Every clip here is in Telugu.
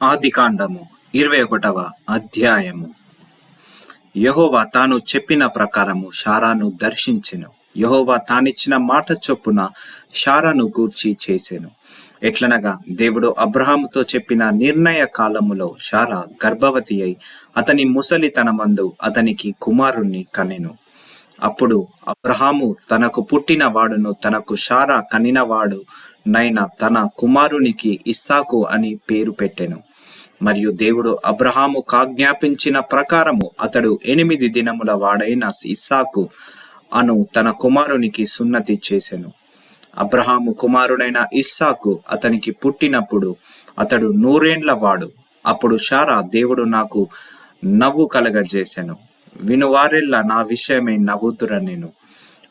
ఆదికాండము 21వ అధ్యాయము. యెహోవా తాను చెప్పిన ప్రకారము షారాను దర్శించెను. యెహోవా తానిచ్చిన మాట చొప్పున షారాను గూర్చి చేసెను. ఎట్లనగా దేవుడు అబ్రహాముతో చెప్పిన నిర్ణయ కాలములో షారా గర్భవతి అయి అతని ముసలితనమందు అతనికి కుమారుణ్ణి కనెను. అప్పుడు అబ్రహాము తనకు పుట్టిన వాడును తనకు షారా కనినవాడు నైన తన కుమారునికి ఇస్సాకు అని పేరు పెట్టెను. మరియు దేవుడు అబ్రహాము కాజ్ఞాపించిన ప్రకారము అతడు 8 దినముల వాడైన ఇస్సాకు అను తన కుమారునికి సున్నతి చేసెను. అబ్రహాము కుమారుడైన ఇస్సాకు అతనికి పుట్టినప్పుడు అతడు 100 ఏండ్ల వాడు. అప్పుడు షారా దేవుడు నాకు నవ్వు కలగజేసెను, వినువారెల్లా నా విషయమై నవ్వుతురనెను.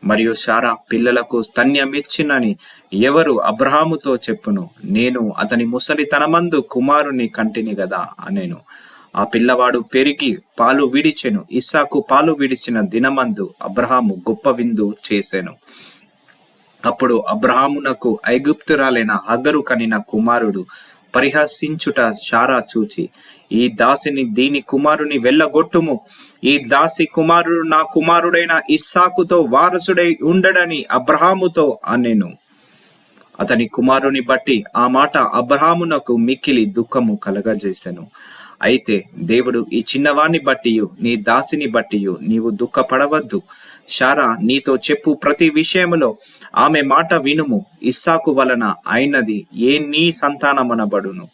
మరియు షారా పిల్లలకు స్తన్యమిచ్చినని ఎవరు అబ్రహాముతో చెప్పును, నేను అతని ముసలితనమందు కుమారుని కంటిని గదా అనెను. ఆ పిల్లవాడు పెరిగి పాలు విడిచెను. ఇస్సాకు పాలు విడిచిన దినమందు అబ్రహాము గొప్ప విందు చేసెను. అప్పుడు అబ్రహామునకు ఐగుప్తురాలైన హగరు కనిన కుమారుడు పరిహసించుట షారా చూచి, ఈ దాసిని దీని కుమారుని వెళ్ళగొట్టుము, ఈ దాసి కుమారుడు నా కుమారుడైన ఇస్సాకుతో వారసుడై ఉండడని అబ్రహాముతో అనెను. అతని కుమారుని బట్టి ఆ మాట అబ్రహామునకు మిక్కిలి దుఃఖము కలగజేసెను. అయితే దేవుడు, ఈ చిన్నవాణ్ణి బట్టియు నీ దాసిని బట్టియు నీవు దుఃఖపడవద్దు. షారా నీతో చెప్పు ప్రతి విషయములో ఆమె మాట వినుము. ఇస్సాకు వలన అయినది ఏ నీ సంతానమనబడును.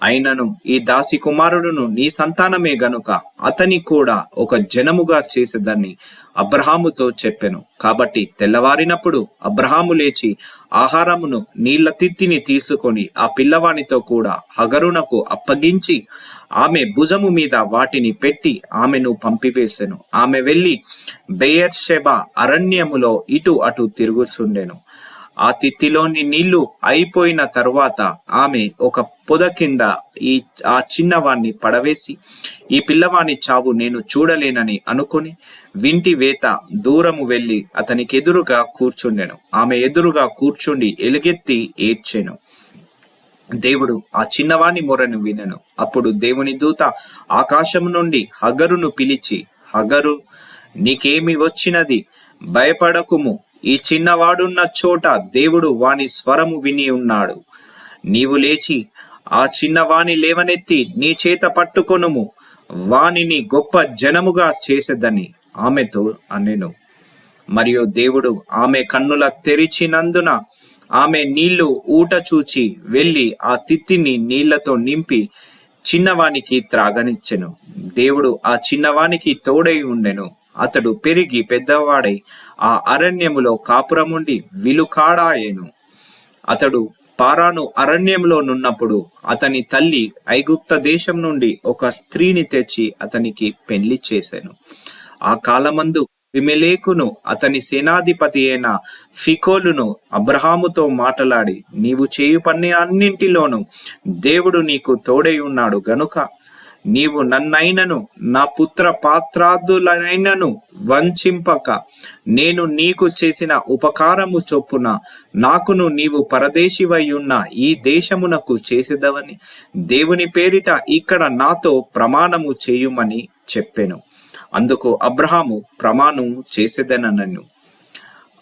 అయినను ఈ దాసి కుమారుడును నీ సంతానమే గనుక అతని కూడా ఒక జనముగా చేసేదాన్ని అబ్రహాముతో చెప్పెను. కాబట్టి తెల్లవారినప్పుడు అబ్రహాము లేచి ఆహారమును నీళ్ల తిత్తిని తీసుకొని ఆ పిల్లవానితో కూడా హగరునకు అప్పగించి ఆమె భుజము మీద వాటిని పెట్టి ఆమెను పంపివేసెను. ఆమె వెళ్ళి బెయేర్షెబా అరణ్యములో ఇటు అటు తిరుగుచుండెను. ఆ తిత్తిలోని నీళ్లు అయిపోయిన తరువాత ఆమె ఒక పొద కింద ఆ చిన్నవాణ్ణి పడవేసి, ఈ పిల్లవాని చావు నేను చూడలేనని అనుకుని వింటి వేత దూరము వెళ్ళి అతనికి ఎదురుగా కూర్చుండెను. ఆమె ఎదురుగా కూర్చుండి ఎలుగెత్తి ఏడ్చెను. దేవుడు ఆ చిన్నవాని మొరను వినెను. అప్పుడు దేవుని దూత ఆకాశం నుండి హగరును పిలిచి, హగరు, నీకేమి వచ్చినది? భయపడకుము. ఈ చిన్నవాడున్న చోట దేవుడు వాని స్వరము విని ఉన్నాడు. నీవు లేచి ఆ చిన్నవాని లేవనెత్తి నీ చేత పట్టుకొనుము, వానిని గొప్ప జనముగా చేసేదని ఆమెతో అనెను. మరియు దేవుడు ఆమె కన్నుల తెరిచినందున ఆమె నీళ్లు ఊట చూచి వెళ్ళి ఆ తిత్తిని నీళ్లతో నింపి చిన్నవానికి త్రాగనిచ్చెను. దేవుడు ఆ చిన్నవానికి తోడై ఉండెను. అతడు పెరిగి పెద్దవాడై ఆ అరణ్యములో కాపురముండి విలుకాడాయెను. అతడు పారాను అరణ్యంలో నున్నప్పుడు అతని తల్లి ఐగుప్త దేశం నుండి ఒక స్త్రీని తెచ్చి అతనికి పెళ్లి చేసెను. ఆ కాలమందు అబీమెలెకును అతని సేనాధిపతి అయిన ఫికోలును అబ్రహాముతో మాటలాడి, నీవు చేయు పని అన్నింటిలోనూ దేవుడు నీకు తోడై ఉన్నాడు గనుక నీవు నన్నైనను నా పుత్ర పాత్రాదులనైనను వంచింపక నేను నీకు చేసిన ఉపకారము చొప్పున నాకును నీవు పరదేశివై ఉన్న ఈ దేశమునకు చేసేదవని దేవుని పేరిట ఇక్కడ నాతో ప్రమాణము చేయుమని చెప్పెను. అందుకు అబ్రహాము ప్రమాణము చేసేదనను.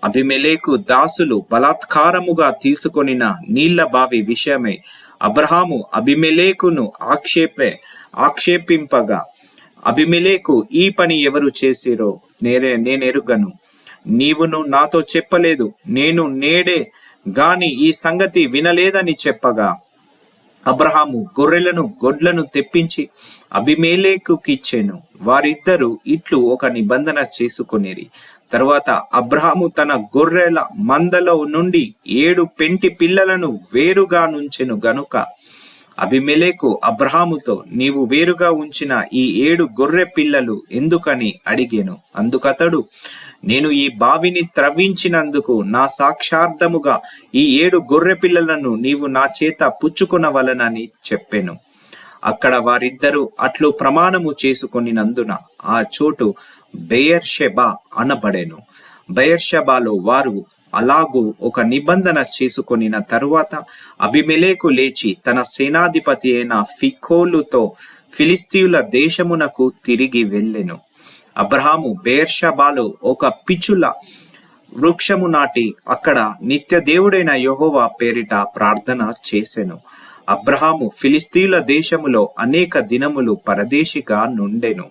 అబీమెలెకు దాసులు బలాత్కారముగా తీసుకొనిన నీళ్ల బావి విషయమై అబ్రహాము అబీమెలెకును ఆక్షేపింపగా, అబీమెలెకు, ఈ పని ఎవరు చేసిరో నేనెరుగను, నీవును నాతో చెప్పలేదు, నేను నేడే గాని ఈ సంగతి వినలేదని చెప్పగా, అబ్రహాము గొర్రెలను గొడ్లను తెప్పించి అబీమెలెకుకిచ్చెను. వారిద్దరూ ఇట్లు ఒక నిబంధన చేసుకొనిరి. తరువాత అబ్రహాము తన గొర్రెల మందలో నుండి 7 పెంటి పిల్లలను వేరుగా నుంచెను గనుక అబీమెలెకు అబ్రహాముతో, నీవు వేరుగా ఉంచిన ఈ 7 గొర్రె పిల్లలు ఎందుకని అడిగెను. అందుకతడు, నేను ఈ బావిని త్రవ్వించినందుకు నా సాక్షార్థముగా ఈ 7 గొర్రె పిల్లలను నీవు నా చేత పుచ్చుకొనవలనని చెప్పెను. అక్కడ వారిద్దరూ అట్లు ప్రమాణము చేసుకొనినందున ఆ చోటు బెయేర్షెబా అనబడెను. బెయేర్షెబాలో వారు అలాగూ ఒక నిబంధన చేసుకొనిన తరువాత అబిమెలెకు లేచి తన సేనాధిపతి అయిన ఫికోలుతో ఫిలిస్తీయుల దేశమునకు తిరిగి వెళ్ళెను. అబ్రహాము బెయేర్షెబాలో ఒక పిచుల వృక్షము నాటి అక్కడ నిత్య దేవుడైన యెహోవా పేరిట ప్రార్థన చేసెను. అబ్రహాము ఫిలిస్తీయుల దేశములో అనేక దినములు పరదేశిగా నుండెను.